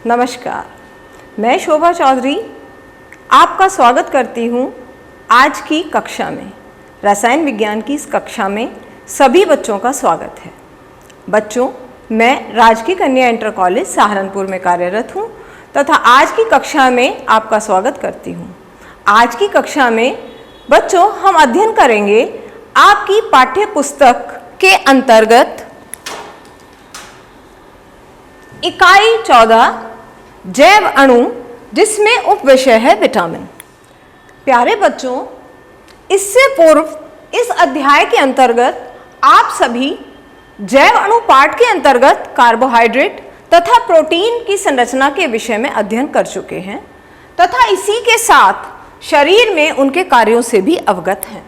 नमस्कार, मैं शोभा चौधरी आपका स्वागत करती हूँ आज की कक्षा में। रसायन विज्ञान की इस कक्षा में सभी बच्चों का स्वागत है। बच्चों, मैं राजकीय कन्या इंटर कॉलेज सहारनपुर में कार्यरत हूँ तथा आज की कक्षा में आपका स्वागत करती हूँ। आज की कक्षा में बच्चों हम अध्ययन करेंगे आपकी पाठ्य पुस्तक के अंतर्गत इकाई 14 जैव अणु, जिसमें उप विषय है विटामिन। प्यारे बच्चों, इससे पूर्व इस अध्याय के अंतर्गत आप सभी जैव अणु पाठ के अंतर्गत कार्बोहाइड्रेट तथा प्रोटीन की संरचना के विषय में अध्ययन कर चुके हैं तथा इसी के साथ शरीर में उनके कार्यों से भी अवगत हैं।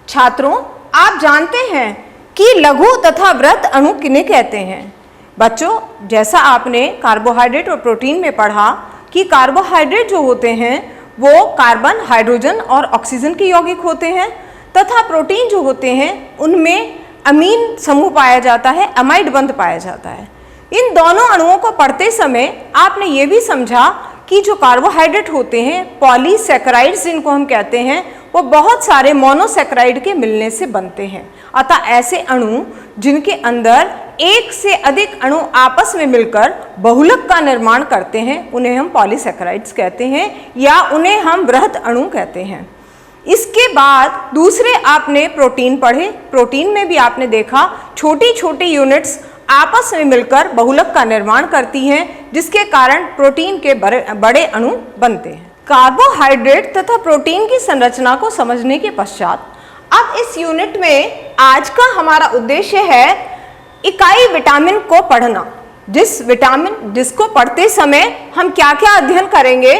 छात्रों, आप जानते हैं कि लघु तथा वृहत अणु किन्हें कहते हैं। बच्चों, जैसा आपने कार्बोहाइड्रेट और प्रोटीन में पढ़ा कि कार्बोहाइड्रेट जो होते हैं वो कार्बन, हाइड्रोजन और ऑक्सीजन के यौगिक होते हैं तथा प्रोटीन जो होते हैं उनमें अमीन समूह पाया जाता है, अमाइड बंध पाया जाता है। इन दोनों अणुओं को पढ़ते समय आपने ये भी समझा कि जो कार्बोहाइड्रेट होते हैं, पॉलीसैकेराइड्स जिनको हम कहते हैं, वो बहुत सारे मोनोसैकेराइड के मिलने से बनते हैं। अतः ऐसे अणु जिनके अंदर एक से अधिक अणु आपस में मिलकर बहुलक का निर्माण करते हैं, उन्हें हम पॉलीसैकेराइड्स कहते हैं या उन्हें हम वृहत अणु कहते हैं। इसके बाद दूसरे आपने प्रोटीन पढ़े। प्रोटीन में भी आपने देखा छोटी छोटी यूनिट्स आपस में मिलकर बहुलक का निर्माण करती हैं, जिसके कारण प्रोटीन के बड़े अणु बनते हैं। कार्बोहाइड्रेट तथा प्रोटीन की संरचना को समझने के पश्चात अब इस यूनिट में आज का हमारा उद्देश्य है इकाई विटामिन को पढ़ना। जिसको पढ़ते समय हम क्या क्या अध्ययन करेंगे?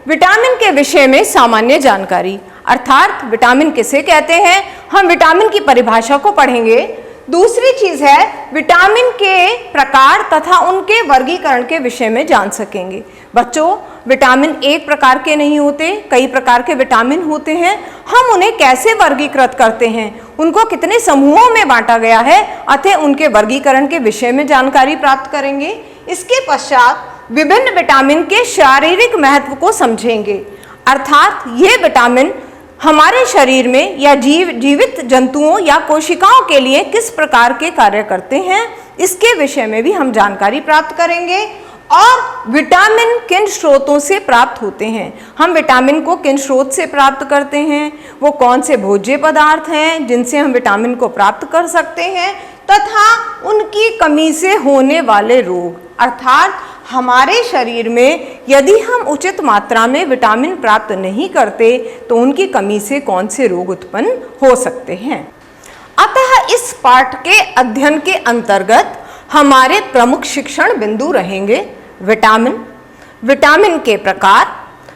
विटामिन के विषय में सामान्य जानकारी, अर्थात विटामिन किसे कहते हैं, हम विटामिन की परिभाषा को पढ़ेंगे। दूसरी चीज है विटामिन के प्रकार तथा उनके वर्गीकरण के विषय में जान सकेंगे। बच्चों, विटामिन एक प्रकार के नहीं होते, कई प्रकार के विटामिन होते हैं। हम उन्हें कैसे वर्गीकृत करते हैं, उनको कितने समूहों में बांटा गया है, अतः उनके वर्गीकरण के विषय में जानकारी प्राप्त करेंगे। इसके पश्चात विभिन्न विटामिन के शारीरिक महत्व को समझेंगे, अर्थात ये विटामिन हमारे शरीर में या जीवित जंतुओं या कोशिकाओं के लिए किस प्रकार के कार्य करते हैं, इसके विषय में भी हम जानकारी प्राप्त करेंगे। और विटामिन किन स्रोतों से प्राप्त होते हैं, हम विटामिन को किन स्रोत से प्राप्त करते हैं, वो कौन से भोज्य पदार्थ हैं जिनसे हम विटामिन को प्राप्त कर सकते हैं, तथा उनकी कमी से होने वाले रोग, अर्थात हमारे शरीर में यदि हम उचित मात्रा में विटामिन प्राप्त नहीं करते तो उनकी कमी से कौन से रोग उत्पन्न हो सकते हैं। अतः इस पाठ के अध्ययन के अंतर्गत हमारे प्रमुख शिक्षण बिंदु रहेंगे विटामिन के प्रकार,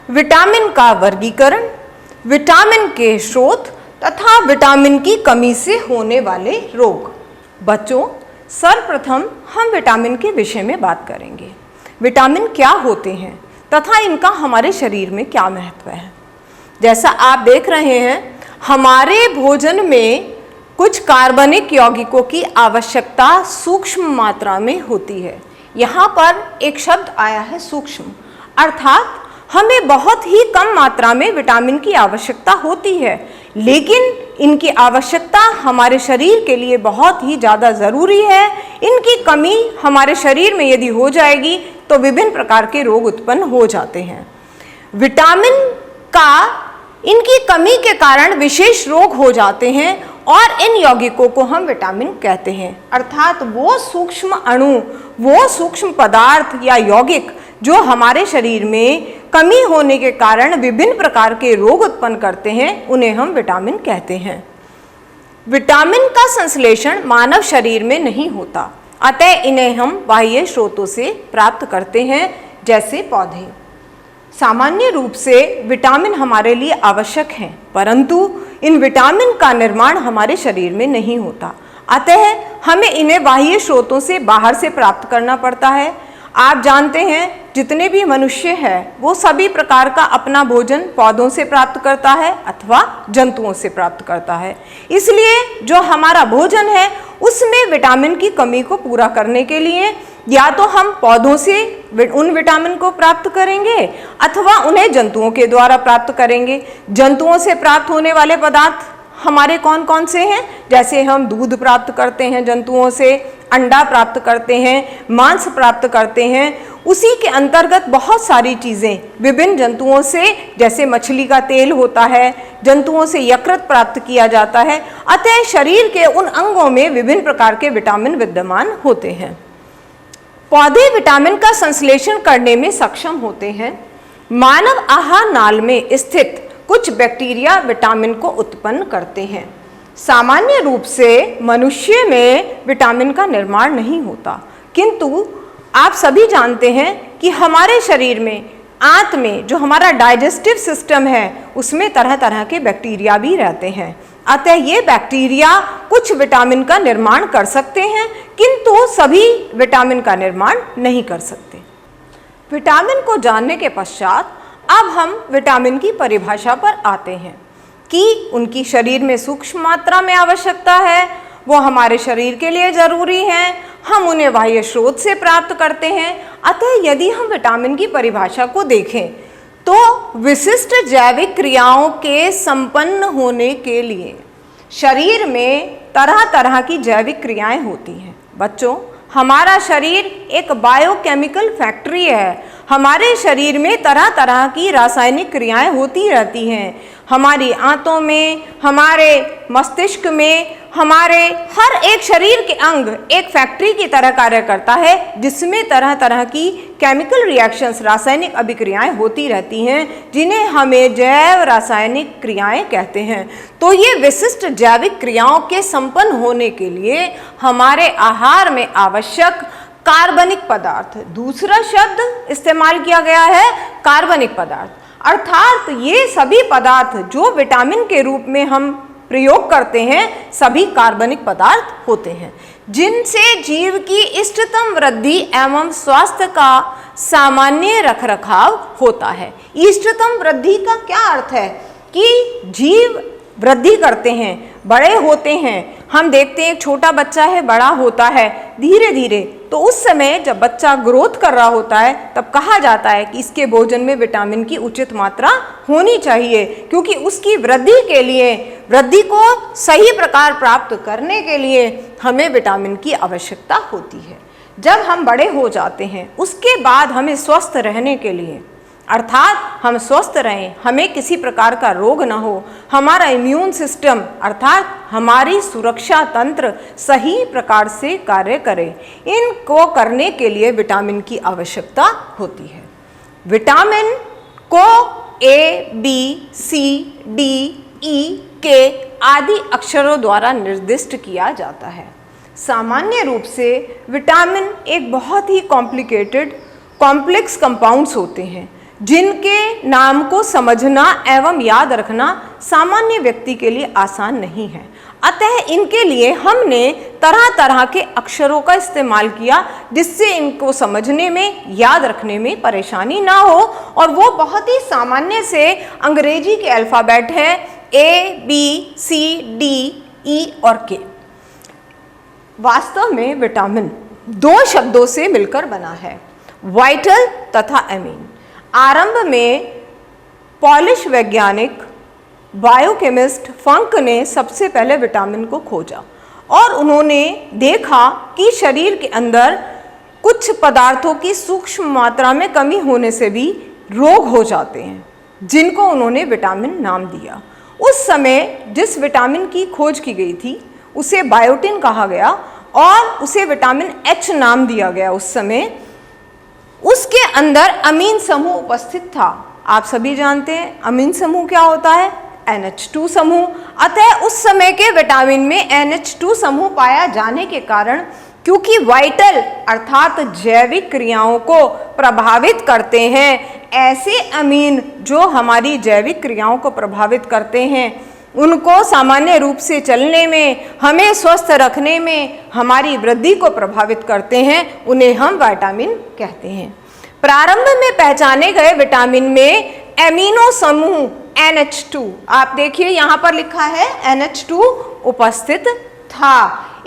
विटामिन का वर्गीकरण, विटामिन के स्रोत तथा विटामिन की कमी से होने वाले रोग। बच्चों, सर्वप्रथम हम विटामिन के विषय में बात करेंगे। विटामिन क्या होते हैं तथा इनका हमारे शरीर में क्या महत्व है। जैसा आप देख रहे हैं, हमारे भोजन में कुछ कार्बनिक यौगिकों की आवश्यकता सूक्ष्म मात्रा में होती है। यहाँ पर एक शब्द आया है सूक्ष्म, अर्थात हमें बहुत ही कम मात्रा में विटामिन की आवश्यकता होती है, लेकिन इनकी आवश्यकता हमारे शरीर के लिए बहुत ही ज़्यादा ज़रूरी है। इनकी कमी हमारे शरीर में यदि हो जाएगी तो विभिन्न प्रकार के रोग उत्पन्न हो जाते हैं। विटामिन का इनकी कमी के कारण विशेष रोग हो जाते हैं और इन यौगिकों को हम विटामिन कहते हैं, अर्थात वो सूक्ष्म अणु, वो सूक्ष्म पदार्थ या यौगिक जो हमारे शरीर में कमी होने के कारण विभिन्न प्रकार के रोग उत्पन्न करते हैं, उन्हें हम विटामिन कहते हैं। विटामिन का संश्लेषण मानव शरीर में नहीं होता, अतः इन्हें हम बाह्य स्रोतों से प्राप्त करते हैं, जैसे पौधे। सामान्य रूप से विटामिन हमारे लिए आवश्यक हैं, परंतु इन विटामिन का निर्माण हमारे शरीर में नहीं होता, अतः हमें इन्हें बाह्य स्रोतों से बाहर से प्राप्त करना पड़ता है। आप जानते हैं जितने भी मनुष्य हैं वो सभी प्रकार का अपना भोजन पौधों से प्राप्त करता है अथवा जंतुओं से प्राप्त करता है। इसलिए जो हमारा भोजन है उसमें विटामिन की कमी को पूरा करने के लिए या तो हम पौधों से उन विटामिन को प्राप्त करेंगे अथवा उन्हें जंतुओं के द्वारा प्राप्त करेंगे। जंतुओं से प्राप्त होने वाले पदार्थ हमारे कौन कौन से हैं? जैसे हम दूध प्राप्त करते हैं जंतुओं से, अंडा प्राप्त करते हैं, मांस प्राप्त करते हैं। उसी के अंतर्गत बहुत सारी चीज़ें विभिन्न जंतुओं से, जैसे मछली का तेल होता है, जंतुओं से यकृत प्राप्त किया जाता है। अतः शरीर के उन अंगों में विभिन्न प्रकार के विटामिन विद्यमान होते हैं। पौधे विटामिन का संश्लेषण करने में सक्षम होते हैं। मानव आहार नाल में स्थित कुछ बैक्टीरिया विटामिन को उत्पन्न करते हैं। सामान्य रूप से मनुष्य में विटामिन का निर्माण नहीं होता, किंतु आप सभी जानते हैं कि हमारे शरीर में, आंत में जो हमारा डाइजेस्टिव सिस्टम है, उसमें तरह तरह के बैक्टीरिया भी रहते हैं। अतः ये बैक्टीरिया कुछ विटामिन का निर्माण कर सकते हैं, किंतु सभी विटामिन का निर्माण नहीं कर सकते। विटामिन को जानने के पश्चात अब हम विटामिन की परिभाषा पर आते हैं कि उनकी शरीर में सूक्ष्म मात्रा में आवश्यकता है, वो हमारे शरीर के लिए जरूरी हैं, हम उन्हें बाह्य स्रोत से प्राप्त करते हैं। अतः यदि हम विटामिन की परिभाषा को देखें तो विशिष्ट जैविक क्रियाओं के संपन्न होने के लिए शरीर में तरह तरह की जैविक क्रियाएं होती हैं। बच्चों, हमारा शरीर एक बायोकेमिकल फैक्ट्री है। हमारे शरीर में तरह तरह की रासायनिक क्रियाएं होती रहती हैं। हमारी आंतों में, हमारे मस्तिष्क में, हमारे हर एक शरीर के अंग एक फैक्ट्री की तरह कार्य करता है, जिसमें तरह तरह की केमिकल रिएक्शंस, रासायनिक अभिक्रियाएं होती रहती हैं, जिन्हें हमें जैव रासायनिक क्रियाएं कहते हैं। तो ये विशिष्ट जैविक क्रियाओं के संपन्न होने के लिए हमारे आहार में आवश्यक कार्बनिक पदार्थ, दूसरा शब्द इस्तेमाल किया गया है कार्बनिक पदार्थ, अर्थात ये सभी पदार्थ जो विटामिन के रूप में हम प्रयोग करते हैं, सभी कार्बनिक पदार्थ होते हैं, जिनसे जीव की इष्टतम वृद्धि एवं स्वास्थ्य का सामान्य रखरखाव होता है। इष्टतम वृद्धि का क्या अर्थ है? कि जीव वृद्धि करते हैं, बड़े होते हैं। हम देखते हैं एक छोटा बच्चा है, बड़ा होता है धीरे धीरे, तो उस समय जब बच्चा ग्रोथ कर रहा होता है तब कहा जाता है कि इसके भोजन में विटामिन की उचित मात्रा होनी चाहिए, क्योंकि उसकी वृद्धि के लिए, वृद्धि को सही प्रकार प्राप्त करने के लिए हमें विटामिन की आवश्यकता होती है। जब हम बड़े हो जाते हैं उसके बाद हमें स्वस्थ रहने के लिए, अर्थात हम स्वस्थ रहें, हमें किसी प्रकार का रोग ना हो, हमारा इम्यून सिस्टम अर्थात हमारी सुरक्षा तंत्र सही प्रकार से कार्य करे, इनको करने के लिए विटामिन की आवश्यकता होती है। विटामिन को A, B, C, D, E, K आदि अक्षरों द्वारा निर्दिष्ट किया जाता है। सामान्य रूप से विटामिन एक बहुत ही कॉम्प्लेक्स कंपाउंड्स होते हैं, जिनके नाम को समझना एवं याद रखना सामान्य व्यक्ति के लिए आसान नहीं है। अतः इनके लिए हमने तरह तरह के अक्षरों का इस्तेमाल किया, जिससे इनको समझने में, याद रखने में परेशानी ना हो, और वो बहुत ही सामान्य से अंग्रेजी के अल्फ़ाबेट हैं A, B, C, D, E और K। वास्तव में विटामिन दो शब्दों से मिलकर बना है, वाइटल तथा अमीन। आरंभ में पॉलिश वैज्ञानिक बायोकेमिस्ट फंक ने सबसे पहले विटामिन को खोजा, और उन्होंने देखा कि शरीर के अंदर कुछ पदार्थों की सूक्ष्म मात्रा में कमी होने से भी रोग हो जाते हैं, जिनको उन्होंने विटामिन नाम दिया। उस समय जिस विटामिन की खोज की गई थी उसे बायोटिन कहा गया, और उसे विटामिन H नाम दिया गया। उस समय उसके अंदर अमीन समूह उपस्थित था। आप सभी जानते हैं अमीन समूह क्या होता है? NH2 समूह। अतः उस समय के विटामिन में NH2 समूह पाया जाने के कारण, क्योंकि वाइटल अर्थात जैविक क्रियाओं को प्रभावित करते हैं, ऐसे अमीन जो हमारी जैविक क्रियाओं को प्रभावित करते हैं, उनको सामान्य रूप से चलने में, हमें स्वस्थ रखने में, हमारी वृद्धि को प्रभावित करते हैं, उन्हें हम विटामिन कहते हैं। प्रारंभ में पहचाने गए विटामिन में एमिनो समूह NH2, आप देखिए यहाँ पर लिखा है NH2 उपस्थित था।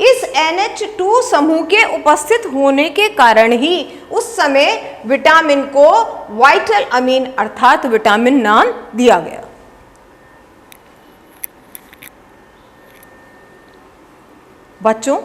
इस NH2 समूह के उपस्थित होने के कारण ही उस समय विटामिन को वाइटल अमीन अर्थात विटामिन नाम दिया गया। बच्चों,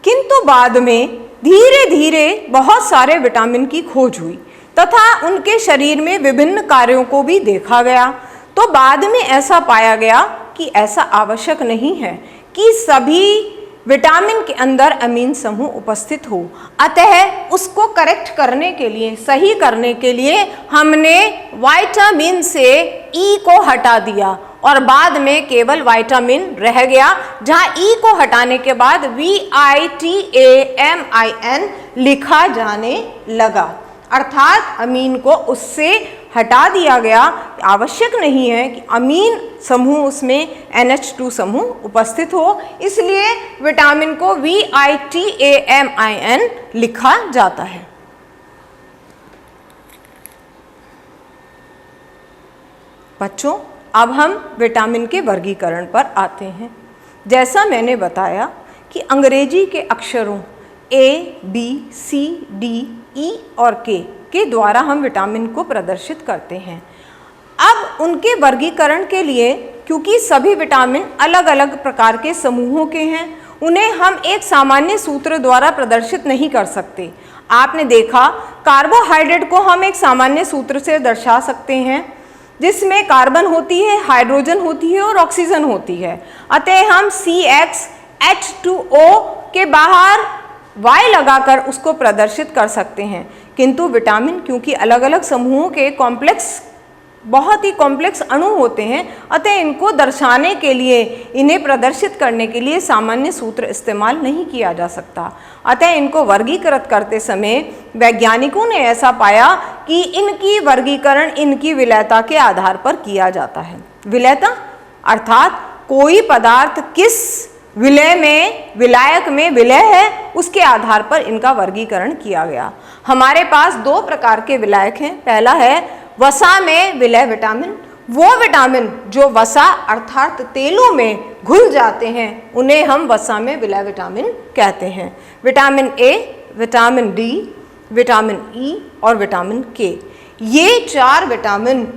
किंतु बाद में धीरे धीरे बहुत सारे विटामिन की खोज हुई तथा उनके शरीर में विभिन्न कार्यों को भी देखा गया। तो बाद में ऐसा पाया गया कि ऐसा आवश्यक नहीं है कि सभी विटामिन के अंदर अमीन समूह उपस्थित हो। अतः उसको करेक्ट करने के लिए, सही करने के लिए हमने विटामिन से ई को हटा दिया और बाद में केवल विटामिन रह गया, जहां ई को हटाने के बाद VITAMIN लिखा जाने लगा, अर्थात अमीन को उससे हटा दिया गया। आवश्यक नहीं है कि अमीन समूह उसमें NH2 समूह उपस्थित हो, इसलिए विटामिन को VITAMIN लिखा जाता है। बच्चों, अब हम विटामिन के वर्गीकरण पर आते हैं। जैसा मैंने बताया कि अंग्रेजी के अक्षरों A, B, C, D, E और K के द्वारा हम विटामिन को प्रदर्शित करते हैं। अब उनके वर्गीकरण के लिए, क्योंकि सभी विटामिन अलग अलग प्रकार के समूहों के हैं, उन्हें हम एक सामान्य सूत्र द्वारा प्रदर्शित नहीं कर सकते। आपने देखा, कार्बोहाइड्रेट को हम एक सामान्य सूत्र से दर्शा सकते हैं, जिसमें कार्बन होती है, हाइड्रोजन होती है और ऑक्सीजन होती है। अतः हम CXH2O के बाहर Y लगाकर उसको प्रदर्शित कर सकते हैं। किंतु विटामिन क्योंकि अलग अलग समूहों के बहुत ही कॉम्प्लेक्स अणु होते हैं, अतः इनको दर्शाने के लिए, इन्हें प्रदर्शित करने के लिए सामान्य सूत्र इस्तेमाल नहीं किया जा सकता। अतः इनको वर्गीकृत करते समय वैज्ञानिकों ने ऐसा पाया कि इनकी वर्गीकरण इनकी विलयता के आधार पर किया जाता है। विलयता अर्थात कोई पदार्थ किस विलायक में विलय है, उसके आधार पर इनका वर्गीकरण किया गया। हमारे पास दो प्रकार के विलायक हैं। पहला है वसा में विलय विटामिन। वो विटामिन जो वसा अर्थात तेलों में घुल जाते हैं, उन्हें हम वसा में विलय विटामिन कहते हैं। Vitamin A, vitamin D, vitamin E और विटामिन K, ये 4 विटामिन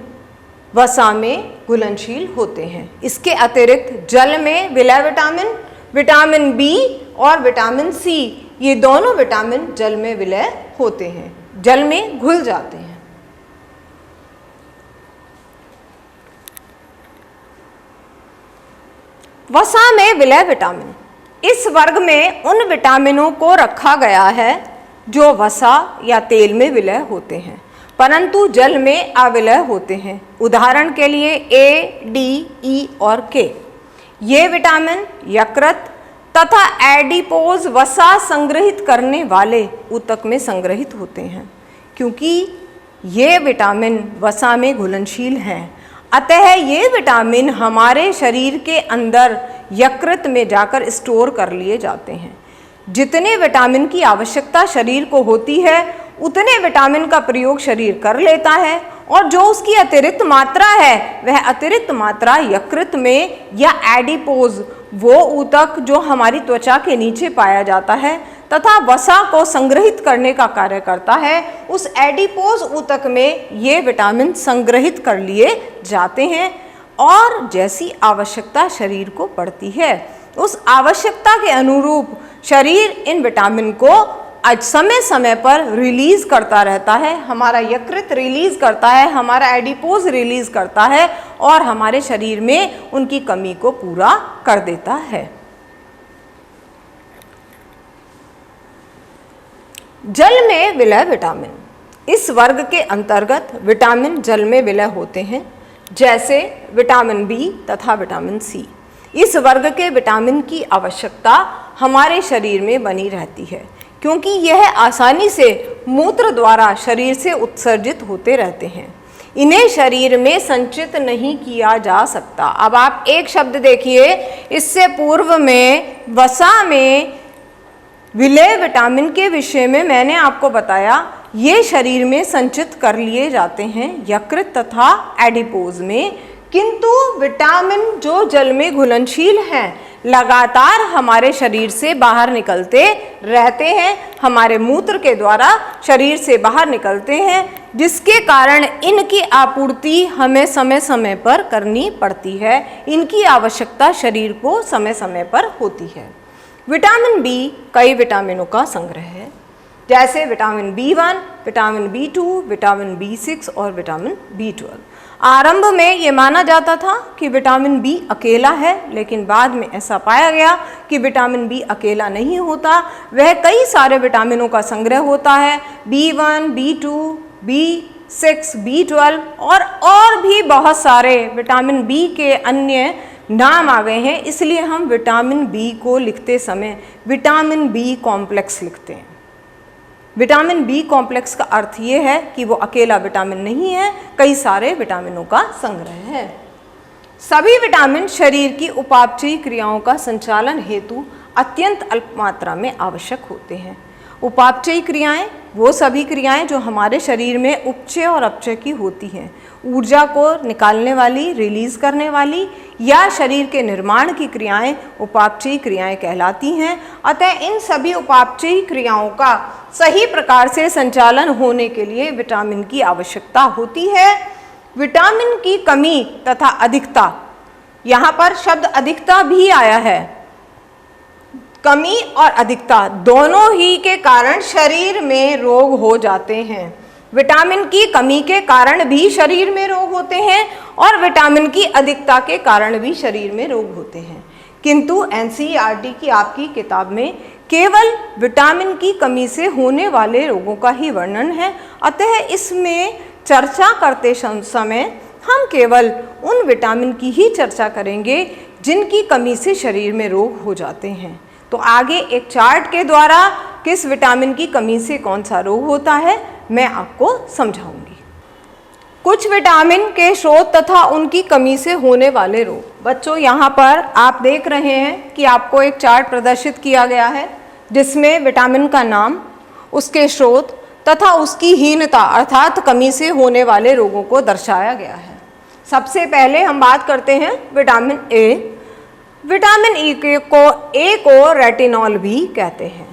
वसा में घुलनशील होते हैं। इसके अतिरिक्त जल में विलय विटामिन, विटामिन B और विटामिन C, ये दोनों विटामिन जल में विलय होते हैं, जल में घुल जाते हैं। वसा में विलय विटामिन, इस वर्ग में उन विटामिनों को रखा गया है जो वसा या तेल में विलय होते हैं परंतु जल में अविलय होते हैं। उदाहरण के लिए A, D, E और K। ये विटामिन यकृत तथा एडिपोज वसा संग्रहित करने वाले ऊतक में संग्रहित होते हैं। क्योंकि ये विटामिन वसा में घुलनशील हैं, अतः ये विटामिन हमारे शरीर के अंदर यकृत में जाकर स्टोर कर लिए जाते हैं। जितने विटामिन की आवश्यकता शरीर को होती है, उतने विटामिन का प्रयोग शरीर कर लेता है और जो उसकी अतिरिक्त मात्रा है, वह अतिरिक्त मात्रा यकृत में या एडिपोज, वो ऊतक जो हमारी त्वचा के नीचे पाया जाता है तथा वसा को संग्रहित करने का कार्य करता है, उस एडिपोज ऊतक में ये विटामिन संग्रहित कर लिए जाते हैं और जैसी आवश्यकता शरीर को पड़ती है, उस आवश्यकता के अनुरूप शरीर इन विटामिन को समय समय पर रिलीज करता रहता है। हमारा यकृत रिलीज करता है, हमारा एडिपोज रिलीज करता है और हमारे शरीर में उनकी कमी को पूरा कर देता है। जल में विलय विटामिन, इस वर्ग के अंतर्गत विटामिन जल में विलय होते हैं, जैसे विटामिन बी तथा विटामिन सी। इस वर्ग के विटामिन की आवश्यकता हमारे शरीर में बनी रहती है क्योंकि यह आसानी से मूत्र द्वारा शरीर से उत्सर्जित होते रहते हैं। इन्हें शरीर में संचित नहीं किया जा सकता। अब आप एक शब्द देखिए, इससे पूर्व में वसा में विलय विटामिन के विषय में मैंने आपको बताया, ये शरीर में संचित कर लिए जाते हैं यकृत तथा एडिपोज में, किंतु विटामिन जो जल में घुलनशील हैं लगातार हमारे शरीर से बाहर निकलते रहते हैं, हमारे मूत्र के द्वारा शरीर से बाहर निकलते हैं, जिसके कारण इनकी आपूर्ति हमें समय समय पर करनी पड़ती है। इनकी आवश्यकता शरीर को समय समय पर होती है। विटामिन बी कई विटामिनों का संग्रह है, जैसे vitamin B1, vitamin B2, vitamin B6 और विटामिन B12। आरंभ में ये माना जाता था कि विटामिन बी अकेला है, लेकिन बाद में ऐसा पाया गया कि विटामिन बी अकेला नहीं होता, वह कई सारे विटामिनों का संग्रह होता है। B1, B2, B6, B12 और भी बहुत सारे विटामिन बी के अन्य नाम आ गए हैं। इसलिए हम विटामिन बी को लिखते समय विटामिन बी कॉम्प्लेक्स लिखते हैं। विटामिन बी कॉम्प्लेक्स का अर्थ ये है कि वो अकेला विटामिन नहीं है, कई सारे विटामिनों का संग्रह है। सभी विटामिन शरीर की उपापचयी क्रियाओं का संचालन हेतु अत्यंत अल्प मात्रा में आवश्यक होते हैं। उपापचयी क्रियाएं वो सभी क्रियाएं जो हमारे शरीर में उपचय और अपचय की होती हैं, ऊर्जा को निकालने वाली, रिलीज करने वाली या शरीर के निर्माण की क्रियाएं उपापचयी क्रियाएं कहलाती हैं। अतः इन सभी उपापचयी क्रियाओं का सही प्रकार से संचालन होने के लिए विटामिन की आवश्यकता होती है। विटामिन की कमी तथा अधिकता, यहाँ पर शब्द अधिकता भी आया है। कमी और अधिकता दोनों ही के कारण शरीर में रोग हो जाते हैं। विटामिन की कमी के कारण भी शरीर में रोग होते हैं और विटामिन की अधिकता के कारण भी शरीर में रोग होते हैं। किंतु एनसीईआरटी की आपकी किताब में केवल विटामिन की कमी से होने वाले रोगों का ही वर्णन है। अतः इसमें चर्चा करते समय हम केवल उन विटामिन की ही चर्चा करेंगे जिनकी कमी से शरीर में रोग हो जाते हैं। तो आगे एक चार्ट के द्वारा किस विटामिन की कमी से कौन सा रोग होता है मैं आपको समझाऊंगी। कुछ विटामिन के स्रोत तथा उनकी कमी से होने वाले रोग। बच्चों, यहाँ पर आप देख रहे हैं कि आपको एक चार्ट प्रदर्शित किया गया है जिसमें विटामिन का नाम, उसके स्रोत तथा उसकी हीनता अर्थात कमी से होने वाले रोगों को दर्शाया गया है। सबसे पहले हम बात करते हैं विटामिन ए। विटामिन ए को रेटिनॉल भी कहते हैं।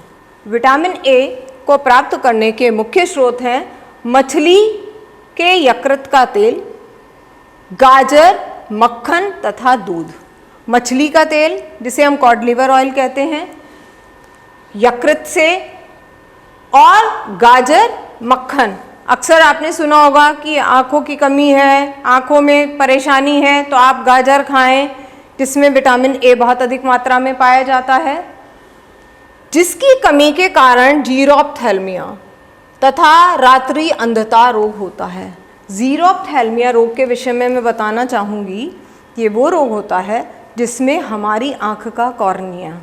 विटामिन ए को प्राप्त करने के मुख्य स्रोत हैं मछली के यकृत का तेल, गाजर, मक्खन तथा दूध। मछली का तेल जिसे हम कॉड लिवर ऑयल कहते हैं, यकृत से, और गाजर, मक्खन। अक्सर आपने सुना होगा कि आँखों की कमी है, आँखों में परेशानी है तो आप गाजर खाएं, जिसमें विटामिन ए बहुत अधिक मात्रा में पाया जाता है। जिसकी कमी के कारण जीरोप्थेल्मिया तथा रात्रि अंधता रोग होता है। जीरोप्थेल्मिया रोग के विषय में मैं बताना चाहूँगी, ये वो रोग होता है जिसमें हमारी आँख का कॉर्निया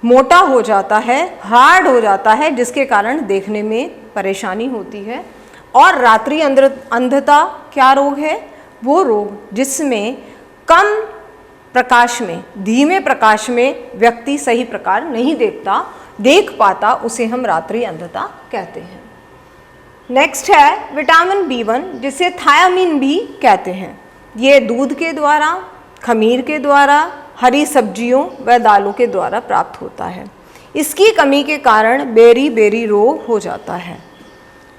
मोटा हो जाता है, हार्ड हो जाता है, जिसके कारण देखने में परेशानी होती है। और रात्रि अंधता क्या रोग है? वो रोग जिसमें कम प्रकाश में, धीमे प्रकाश में व्यक्ति सही प्रकार नहीं देख पाता, उसे हम रात्रि अंधता कहते हैं। नेक्स्ट है विटामिन B1 जिसे थायामीन भी कहते हैं। ये दूध के द्वारा, खमीर के द्वारा, हरी सब्जियों व दालों के द्वारा प्राप्त होता है। इसकी कमी के कारण बेरी रोग हो जाता है।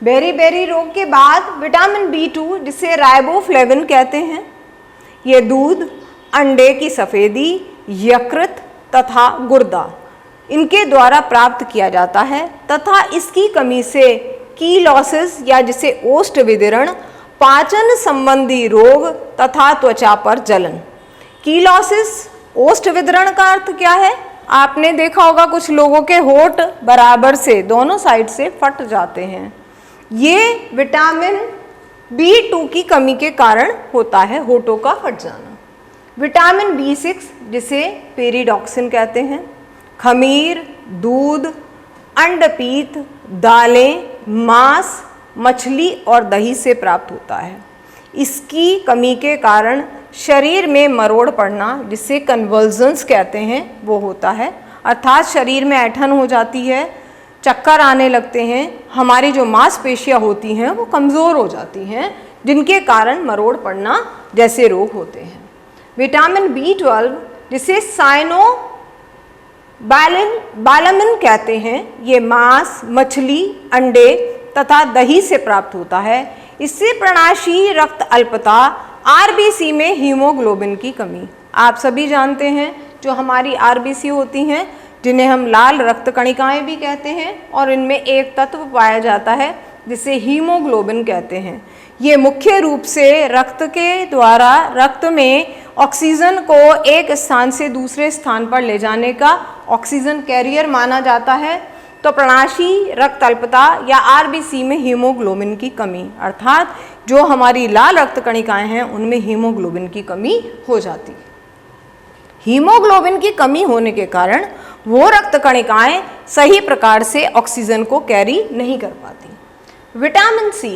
बेरी रोग के बाद विटामिन B2 जिसे राइबोफ्लेविन कहते हैं, ये दूध, अंडे की सफ़ेदी, यकृत तथा गुर्दा इनके द्वारा प्राप्त किया जाता है तथा इसकी कमी से कीलोसिस या जिसे ओष्ठ विदीर्ण, पाचन संबंधी रोग तथा त्वचा पर जलन। कीलोसिस, ओष्ठ विदीर्ण का अर्थ क्या है? आपने देखा होगा कुछ लोगों के होंठ बराबर से दोनों साइड से फट जाते हैं। ये विटामिन B2 की कमी के कारण होता है, होठों का फट जाना। विटामिन B6 जिसे पेरिडॉक्सिन कहते हैं, खमीर, दूध, अंडपीत, दालें, मांस, मछली और दही से प्राप्त होता है। इसकी कमी के कारण शरीर में मरोड़ पड़ना जिसे कन्वल्जन्स कहते हैं वो होता है, अर्थात शरीर में ऐंठन हो जाती है, चक्कर आने लगते हैं, हमारी जो मांसपेशियां होती हैं वो कमज़ोर हो जाती हैं, जिनके कारण मरोड़ पड़ना जैसे रोग होते हैं। विटामिन B12 जिसे साइनोबैलामिन कहते हैं, ये मांस, मछली, अंडे तथा दही से प्राप्त होता है। इससे प्रणाशी रक्त अल्पता, RBC में हीमोग्लोबिन की कमी। आप सभी जानते हैं जो हमारी RBC होती हैं, जिन्हें हम लाल रक्त कणिकाएं भी कहते हैं, और इनमें एक तत्व पाया जाता है जिसे हीमोग्लोबिन कहते हैं। ये मुख्य रूप से रक्त के द्वारा रक्त में ऑक्सीजन को एक स्थान से दूसरे स्थान पर ले जाने का ऑक्सीजन कैरियर माना जाता है। तो प्रणाशी रक्त अल्पता या RBC में हीमोग्लोबिन की कमी, अर्थात जो हमारी लाल रक्त कणिकाएं हैं उनमें हीमोग्लोबिन की कमी हो जाती है। हीमोग्लोबिन की कमी होने के कारण वो रक्त कणिकाएं सही प्रकार से ऑक्सीजन को कैरी नहीं कर पाती। विटामिन C,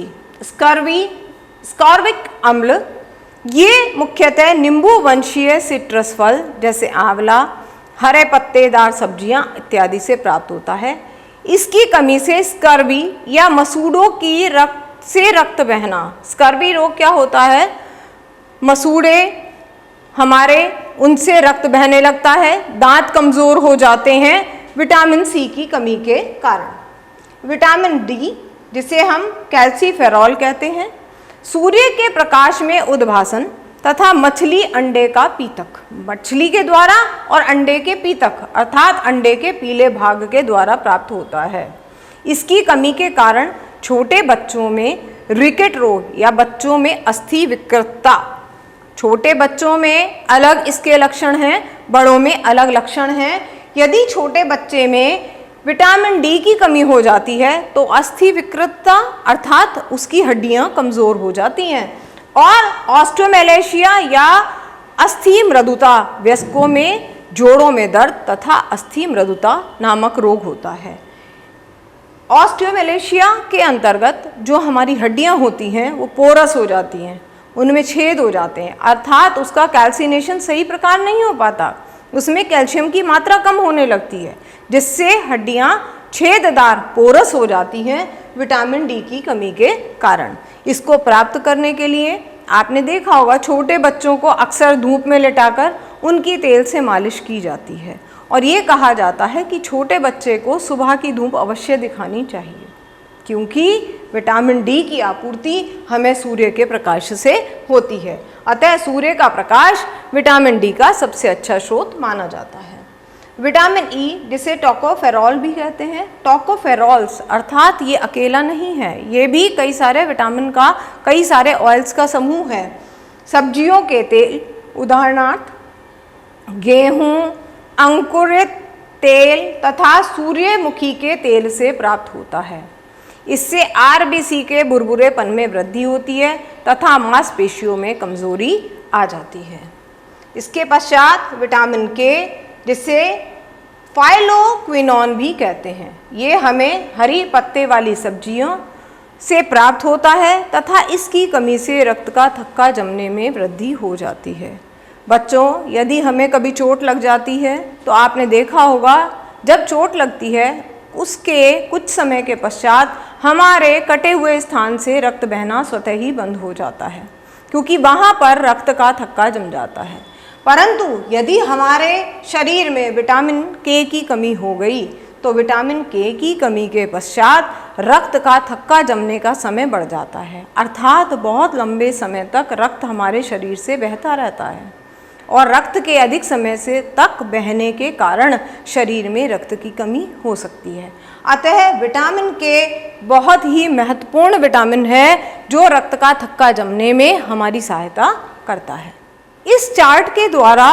स्कॉर्बिक अम्ल, ये मुख्यतः नींबू वंशीय सिट्रस फल जैसे आंवला, हरे पत्तेदार सब्जियां इत्यादि से प्राप्त होता है। इसकी कमी से स्कर्वी या मसूड़ों की रक्त बहना, स्कर्वी रोग क्या होता है, मसूड़े हमारे उनसे रक्त बहने लगता है, दांत कमज़ोर हो जाते हैं विटामिन C की कमी के कारण। विटामिन D जिसे हम कैल्सीफेरॉल कहते हैं, सूर्य के प्रकाश में उद्भासन तथा मछली अंडे का पीतक, मछली के द्वारा और अंडे के पीतक अर्थात अंडे के पीले भाग के द्वारा प्राप्त होता है। इसकी कमी के कारण छोटे बच्चों में रिकेट रोग या बच्चों में अस्थि विकृतता, छोटे बच्चों में अलग इसके लक्षण हैं, बड़ों में अलग लक्षण हैं। यदि छोटे बच्चे में विटामिन D की कमी हो जाती है तो अस्थि विकृतता अर्थात उसकी हड्डियां कमज़ोर हो जाती हैं, और ऑस्टियोमैलेशिया या अस्थि मृदुता, वयस्कों में जोड़ों में दर्द तथा अस्थि मृदुता नामक रोग होता है। ऑस्टियोमैलेशिया के अंतर्गत जो हमारी हड्डियां होती हैं वो पोरस हो जाती हैं, उनमें छेद हो जाते हैं, अर्थात उसका कैल्सिनेशन सही प्रकार नहीं हो पाता, उसमें कैल्शियम की मात्रा कम होने लगती है, जिससे हड्डियां छेददार पोरस हो जाती हैं विटामिन D की कमी के कारण। इसको प्राप्त करने के लिए आपने देखा होगा छोटे बच्चों को अक्सर धूप में लिटाकर उनकी तेल से मालिश की जाती है, और ये कहा जाता है कि छोटे बच्चे को सुबह की धूप अवश्य दिखानी चाहिए, क्योंकि विटामिन D की आपूर्ति हमें सूर्य के प्रकाश से होती है। अतः सूर्य का प्रकाश विटामिन D का सबसे अच्छा स्रोत माना जाता है। विटामिन E जिसे टोकोफेरॉल भी कहते हैं, टोकोफेरॉल्स अर्थात ये अकेला नहीं है, ये भी कई सारे विटामिन का, कई सारे ऑयल्स का समूह है। सब्जियों के तेल उदाहरणार्थ गेहूँ, अंकुरित तेल तथा सूर्यमुखी के तेल से प्राप्त होता है। इससे RBC के बुरबुरेपन में वृद्धि होती है तथा मांसपेशियों में कमजोरी आ जाती है। इसके पश्चात विटामिन K जिसे फाइलोक्विनोन भी कहते हैं, ये हमें हरी पत्ते वाली सब्जियों से प्राप्त होता है तथा इसकी कमी से रक्त का थक्का जमने में वृद्धि हो जाती है। बच्चों, यदि हमें कभी चोट लग जाती है तो आपने देखा होगा जब चोट लगती है उसके कुछ समय के पश्चात हमारे कटे हुए स्थान से रक्त बहना स्वतः ही बंद हो जाता है, क्योंकि वहाँ पर रक्त का थक्का जम जाता है। परंतु यदि हमारे शरीर में विटामिन K की कमी हो गई तो विटामिन K की कमी के पश्चात रक्त का थक्का जमने का समय बढ़ जाता है, अर्थात बहुत लंबे समय तक रक्त हमारे शरीर से बहता रहता है, और रक्त के अधिक समय से तक बहने के कारण शरीर में रक्त की कमी हो सकती है। अतः विटामिन K बहुत ही महत्वपूर्ण विटामिन है जो रक्त का थक्का जमने में हमारी सहायता करता है। इस चार्ट के द्वारा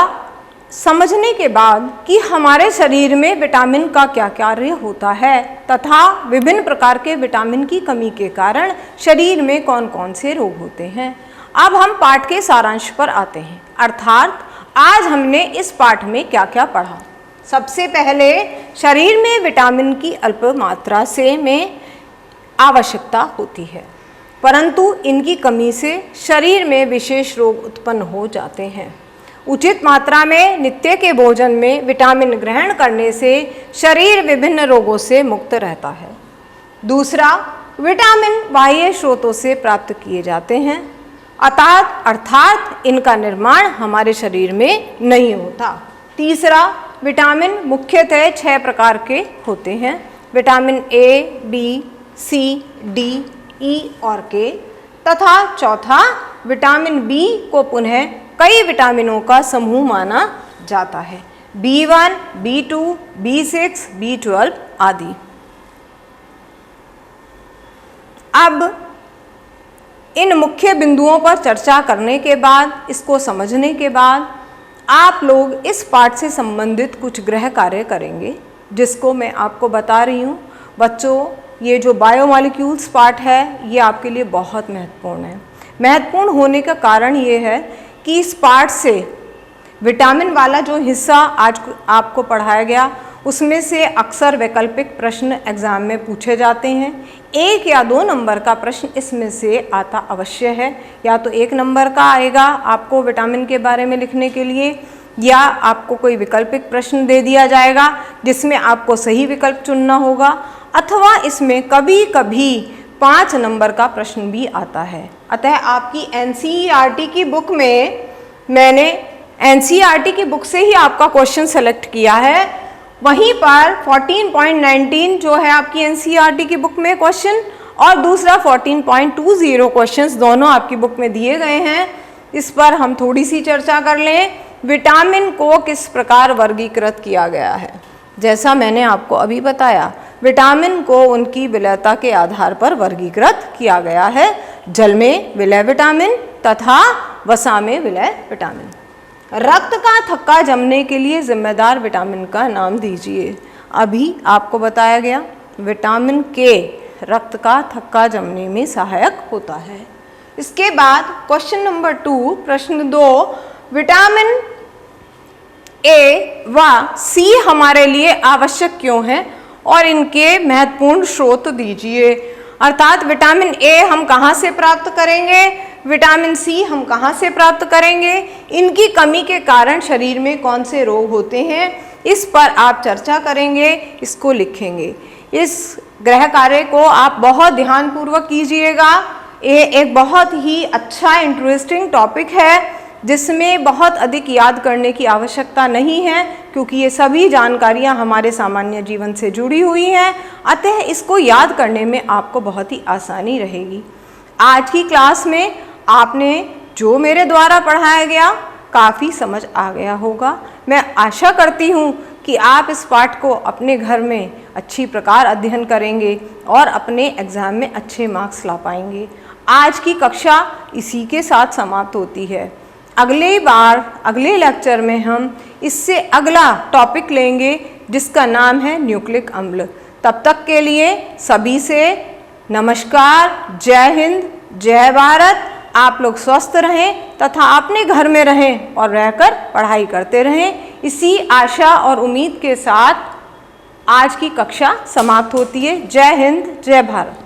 समझने के बाद कि हमारे शरीर में विटामिन का क्या कार्य होता है तथा विभिन्न प्रकार के विटामिन की कमी के कारण शरीर में कौन कौन से रोग होते हैं, अब हम पाठ के सारांश पर आते हैं, अर्थात आज हमने इस पाठ में क्या क्या पढ़ा। सबसे पहले शरीर में विटामिन की अल्प मात्रा से में आवश्यकता होती है, परंतु इनकी कमी से शरीर में विशेष रोग उत्पन्न हो जाते हैं। उचित मात्रा में नित्य के भोजन में विटामिन ग्रहण करने से शरीर विभिन्न रोगों से मुक्त रहता है। दूसरा, विटामिन बाह्य स्रोतों से प्राप्त किए जाते हैं, अर्थात इनका निर्माण हमारे शरीर में नहीं होता। तीसरा, विटामिन मुख्यतः 6 प्रकार के होते हैं, vitamin A, B, C, D, E और के, तथा चौथा, विटामिन बी को पुनः कई विटामिनों का समूह माना जाता है, B1, B2, B6, B12 आदि। अब इन मुख्य बिंदुओं पर चर्चा करने के बाद, इसको समझने के बाद आप लोग इस पाठ से संबंधित कुछ गृह कार्य करेंगे, जिसको मैं आपको बता रही हूँ। बच्चों, ये जो बायोमॉलिक्यूल्स पार्ट है ये आपके लिए बहुत महत्वपूर्ण है। महत्वपूर्ण होने का कारण ये है कि इस पार्ट से विटामिन वाला जो हिस्सा आज आपको पढ़ाया गया उसमें से अक्सर वैकल्पिक प्रश्न एग्जाम में पूछे जाते हैं। 1 या 2 नंबर का प्रश्न इसमें से आता अवश्य है, या तो 1 नंबर का आएगा आपको विटामिन के बारे में लिखने के लिए, या आपको कोई वैकल्पिक प्रश्न दे दिया जाएगा जिसमें आपको सही विकल्प चुनना होगा, अथवा इसमें कभी कभी 5 नंबर का प्रश्न भी आता है। अतः आपकी एनसीईआरटी की बुक में, मैंने एनसीईआरटी की बुक से ही आपका क्वेश्चन सेलेक्ट किया है, वहीं पर 14.19 जो है आपकी एनसीईआरटी की बुक में क्वेश्चन, और दूसरा 14.20 क्वेश्चंस दोनों आपकी बुक में दिए गए हैं। इस पर हम थोड़ी सी चर्चा कर लें। विटामिन को किस प्रकार वर्गीकृत किया गया है? जैसा मैंने आपको अभी बताया, विटामिन को उनकी विलयता के आधार पर वर्गीकृत किया गया है। जल में विलय विटामिन तथा वसा में विलय विटामिन। रक्त का थक्का जमने के लिए जिम्मेदार विटामिन का नाम दीजिए। अभी आपको बताया गया विटामिन के रक्त का थक्का जमने में सहायक होता है। इसके बाद क्वेश्चन नंबर 2, प्रश्न 2, विटामिन ए व सी हमारे लिए आवश्यक क्यों है और इनके महत्वपूर्ण स्रोत दीजिए। अर्थात विटामिन ए हम कहाँ से प्राप्त करेंगे, विटामिन सी हम कहाँ से प्राप्त करेंगे, इनकी कमी के कारण शरीर में कौन से रोग होते हैं, इस पर आप चर्चा करेंगे, इसको लिखेंगे। इस गृह कार्य को आप बहुत ध्यानपूर्वक कीजिएगा। ये एक बहुत ही अच्छा इंटरेस्टिंग टॉपिक है जिसमें बहुत अधिक याद करने की आवश्यकता नहीं है, क्योंकि ये सभी जानकारियाँ हमारे सामान्य जीवन से जुड़ी हुई हैं। अतः इसको याद करने में आपको बहुत ही आसानी रहेगी। आज की क्लास में आपने जो मेरे द्वारा पढ़ाया गया काफ़ी समझ आ गया होगा। मैं आशा करती हूँ कि आप इस पाठ को अपने घर में अच्छी प्रकार अध्ययन करेंगे और अपने एग्ज़ाम में अच्छे मार्क्स ला पाएंगे। आज की कक्षा इसी के साथ समाप्त होती है। अगले बार अगले लेक्चर में हम इससे अगला टॉपिक लेंगे जिसका नाम है न्यूक्लिक अम्ल। तब तक के लिए सभी से नमस्कार, जय हिंद, जय भारत। आप लोग स्वस्थ रहें तथा अपने घर में रहें और रहकर पढ़ाई करते रहें। इसी आशा और उम्मीद के साथ आज की कक्षा समाप्त होती है। जय हिंद, जय भारत।